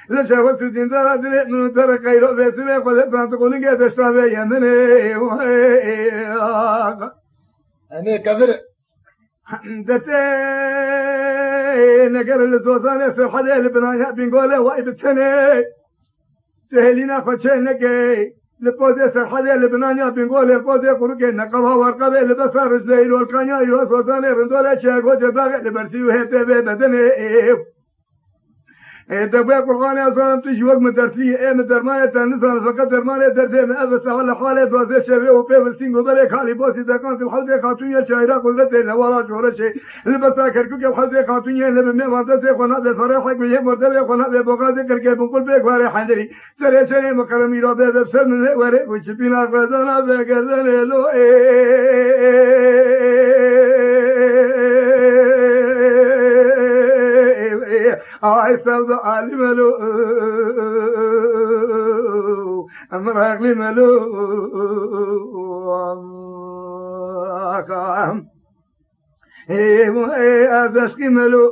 لشوت الدين ذا من ترى خير بيسمع قد فانت قولين قد اشتغل يمني أنا كبر دتي نقر الزوزان في حدا البنايا بنقوله وايد التني تهلينا فتشين نقي لبوزي سرحدي لبنانيا بنقوله بوزي قرقي نقبها ورقبي لبصر الزيل والكانيا يوسوسان رندوله شاق وجباق لبرسي وهيتي بدني دبي قرآن أصلا تجوق من درسية من درمانة تنزل فقط درمانة درسية من أبس على حالة وزي شبيه وبيبل سينغو بريك حالي بوسي دكان في الحوزة خاتونية شايرة قدرتي نوالا شورة شيء لبسا كركوك الحوزة خاتونية نبي مواندسي خنا بفرحك بيه مرتبه خنا ببغازي كركي بنقول بيك واري حندري سري سري مكرمي رابي بسر من واري وشبينا غزانا بغزاني لو عيسى عالم له أمرك لملو أكام أذشك ملو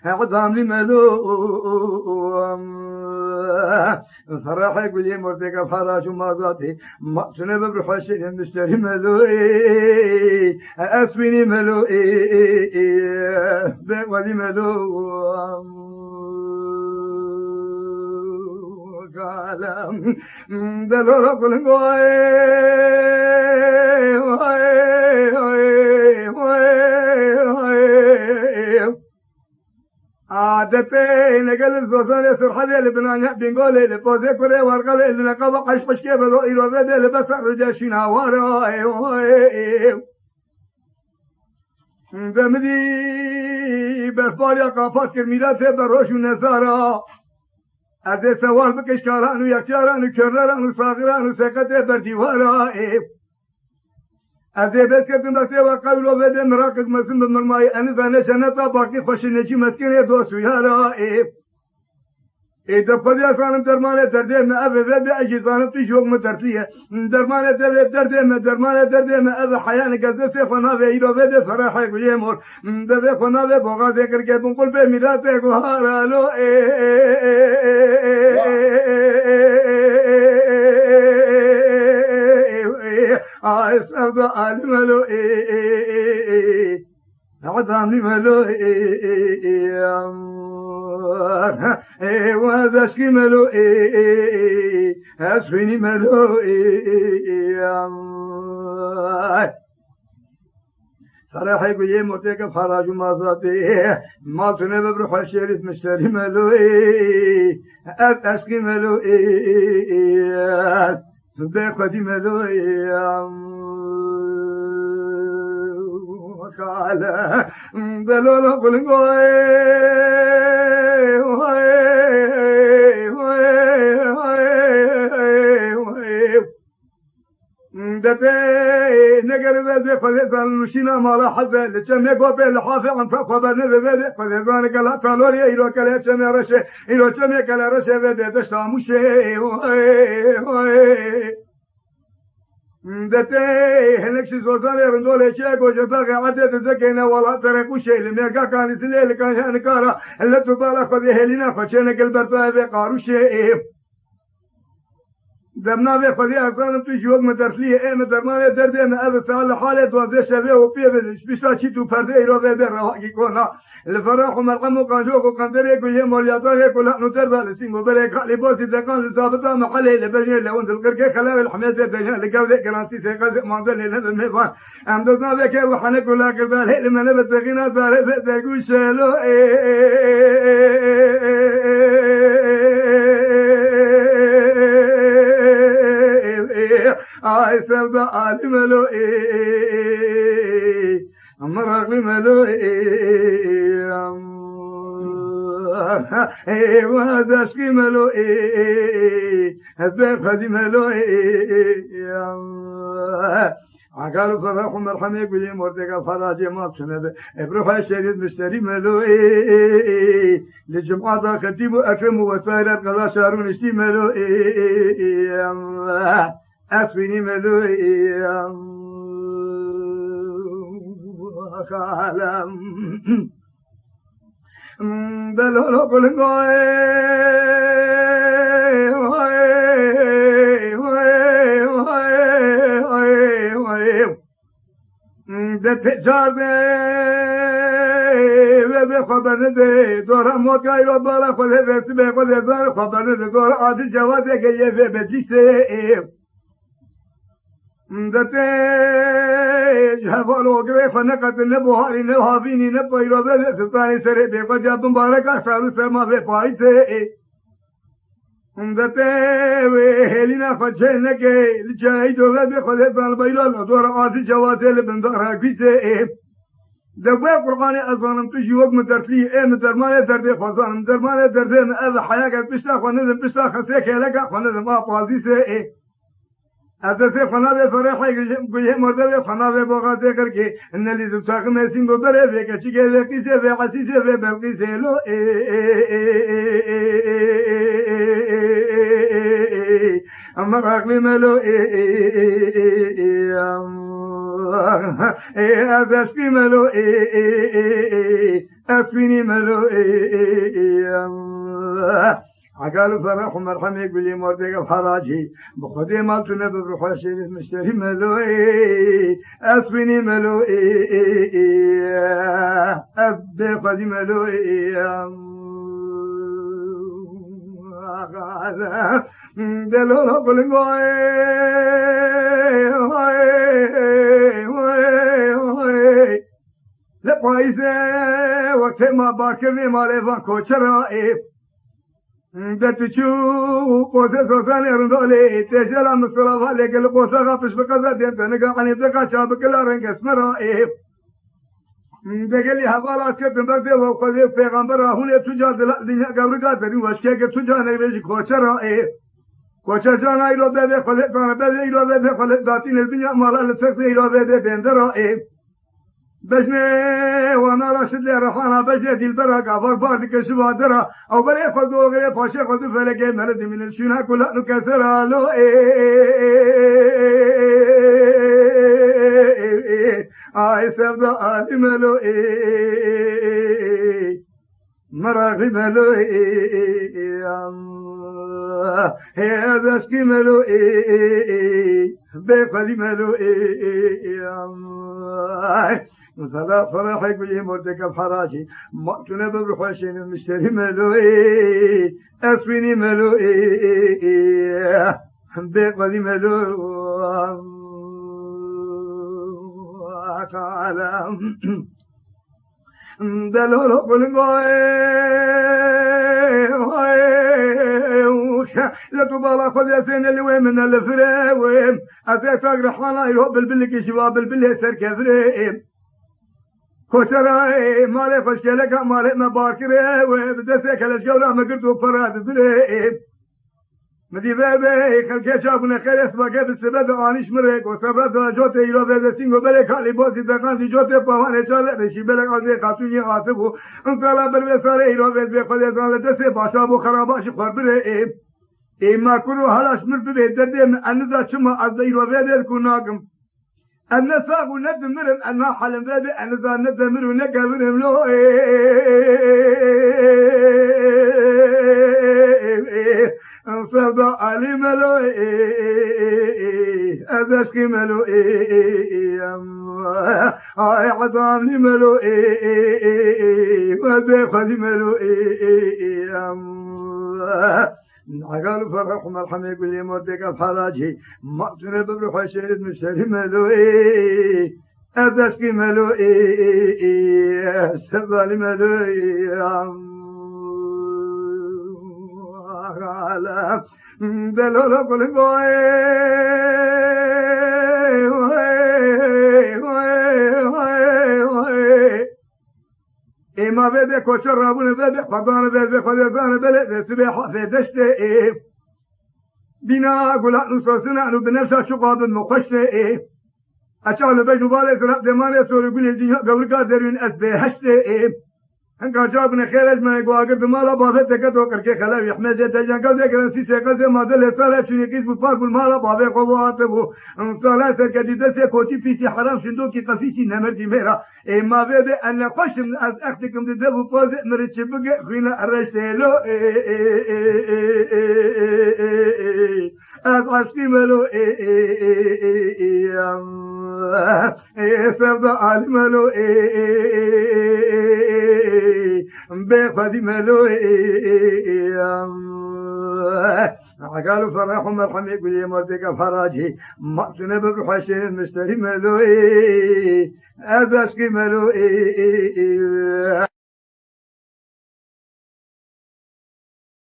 أقدام لملو فرحك بلي مرتك فراش ومازاتي ما سنب بحشي مشتري ملو أسويني ملو بقولي ملو كلام دلورا كلنغوي عادتي نقل الزوزان سرحدي لبنانيا بنقولي لبوزي كوري ورقبي اللي نقبا قشقش كيف ذو إيرو ذي لبس رجاشين هواري بمدي بفاريا قافات كرميلاتي بروش ونزارا أذي سوال بكشكاران ويكشاران وكرران وصاغران وسيقتي برديوارا أذي بس كتن دكتي وقالوا بدي مراكز مسلم بالمرماي أنا ذا نشنتا باقي خوش نجي مسكين دوسو يارا إذا بدي أصلا درمانة دردي ما أبي بدي أجي صانم تشوق مدرسية درمانة دردي ما درمانة دردي ما أبي حياة قصدي سيفنا في إيرو بدي فرحك بيمور بدي فنا في بوغا ذكر كي بنقول في ميلاتك وهارا لو أسأل عالم لو عدام ملو وذشكي ملو أسفيني ملو صراحة يقول مرتك فراج ومازاتي ما تنبى بروح الشريف مشتري ملو أسكي ملو بقدي ملو قال دلولا قلنقوي دتي نقر بذي فذيذان المشينا مالا حزة لجمع قوبي لحافي عن فقبرنا بذي فذيذان قلع فالوري إلو كلا جمع رشي إلو جمع كلا رشي بذي دشتا مشي دتي هناك شي زوزان يرندول شيء وجباغ عدد زكينا ولا تركوا شيء لما كان يسلي كان هنكارا اللي تبارك فذي هلينا فشينا قلبرتا بقارو شيء دمنا في فذي أصلا تجوق مدرسية مدرمانة دردي ما أبى سال حالة وذي شبيه وبيه بيشتا شيتو فردي يرو ذي برواقي كونا الفرح ومرقم وكانجوك وكاندريك ويهم واليادوه كلها نتربى لسيم وبريك لبوسي ذكان لزابطة محلي لبجي لون القرقة خلاوي الحميد الدجان لقاوذي كرانسي سيقازي مانزل لنهد الميفان أمدزنا بك وحنك ولا كبال هيل من نبت تغينات بارد ذاكو شالو سبدا عالم له أمرك ملو وهذا ملو هذا خدي ملو عقالوا فرحوا مرحمة يقولي مرتقى فراجي ما بسنة ابروحة شريد مشتري ملو لجمعة كتيب أكرم وسائر قضاء شارون اشتي ملو اسبینی ملوی خالم دلولو قلنگوی ده جارده و به خبر نده دورا موتای رو بالا خود رسی به خود هزار خبر نده دورا عادی جوازه که یه به بجیسه دته جوالو گوه خنقت نبوهاری نبوهافینی نبویرو به سلطانی سره به خود جاب مبارکا سالو سرما به پایسه دته و هلینا خدشه نکه لچهی دوغه به خود هزار بیلو دورا عادی جوازه لبندارا کیسه دبوی قرآن ازانم تو جواب مدرسلی مدرمان درد خوزانم درمان درد از حیاقت بشتا خواندم بشتا خسته که لگا خواندم ما قاضی سه از دسته خنابه فرحی گویه مرده خنابه بغاته کرکه ان لیزم ساق مسین گو بره فکر چی که لقیسه و عسیسه و بلقیسه لو اما راقلی ملو از اشکی ملو اسبینی ملو عقال فرح ومرحمة يقول لي موردك بحراجي بخدي مالتنا بروحاشي مشتري ملوي اسبني ملوي ابي خدي ملوي عقال دلونا قلنقوي لا بايزة وقت ما باكرني مالي فان كوچرائي دتشو قوسه سوسان يرندولي تجلا مصطفى لكل قوسه غفش بقزا دين تنقا عن يدقا شابك لارنك اسمرا دقلي حوالات كتن بردي وقضي پیغمبر هون تجاد الدنيا قبرقا ترين وشكيك تجاد نيبش كوچرا كوچر جان ايلو بيبي خلق دانا بيبي ايلو بيبي خلق داتين الدنيا مالا لسكس ايلو بيبي بيندرا بجنه وانا راشد لي رحانا بجنه دي البرقة فربار دي شبادرة او بري خذو غري باشي خذو فلقي مرد من الشنا كلها نكسرها لو اي سبدا آلي ملو مراغي ملو هذا اشكي ملو بيقلي ملو مثلا فرح يقول لي مردك بحراجي ما كنا بروحاشين مشتري ملوي اسبيني ملوي بيقلي ملو عالم دلولو قلنقوي لا تبالا خذ ياسين اللي وين من الفريم أتيت أقرحانا يروح بالبلك شباب البلي سر كفريم كوشراي مالي خشكلك مالي مباركري وبدسك الاشقولا ما قلتو فراد فريم مدي بابي خلقه شابنا خير اسباقه بالسبب آنش مريك وسبب جوته إلو بيدسينغو بلك حالي بوزي دقان دي جوته پاوانه چاله رشي بلك آزي قاتوني آتبو انطالا بروساره إلو بيد بيخوض ازان لدسي باشابو خراباش خوربره ما كنو هلاش مرببه درده من انزا چما از إلو بيد كناكم النساق ندمرم أنا حلم بابي انزا ندمر ونكبرم لو صدا علي ملوي أدشكي ملوي هاي عظام لي ملوي ودي خدي ملوي عقال فرح ومرحمة يقول لي مردك بحراجي مقتنا بروح شريد مشتري ملوي أدشكي ملوي صدا لي ملوي عالم دلولو قلنقوي اما بده كوشر رابون بده خدان بده خدان بده سبيحة في دشته بنا قلت نصوصنا انو بنفسها شقاب المقشته اشعل بجنو بالي سرق دماني سوري قولي الدنيا قبل قادرين اسبيحشته هنگا جابنا خیرج من گواگر بمالا بافت تکتو کرکه خلاوی احمد تجان قضیه کرنسی سه قضیه مادل ساله چونی کیس بفار بالمالا بافه قوات بو ساله سر کدیده سه کوچی پیسی حرام شندو کی قفیسی نمردی میرا ای ما به ان خوشم از اختکم ده بو پاز مرچ بگه خوینا ارشتلو از عشقی ملو سرد عالملو بخدي ملو قالوا فرحوا مرحم يقول يا مردك فراجي ما تنبغ حسين مشتري ملو هذا اسكي ملو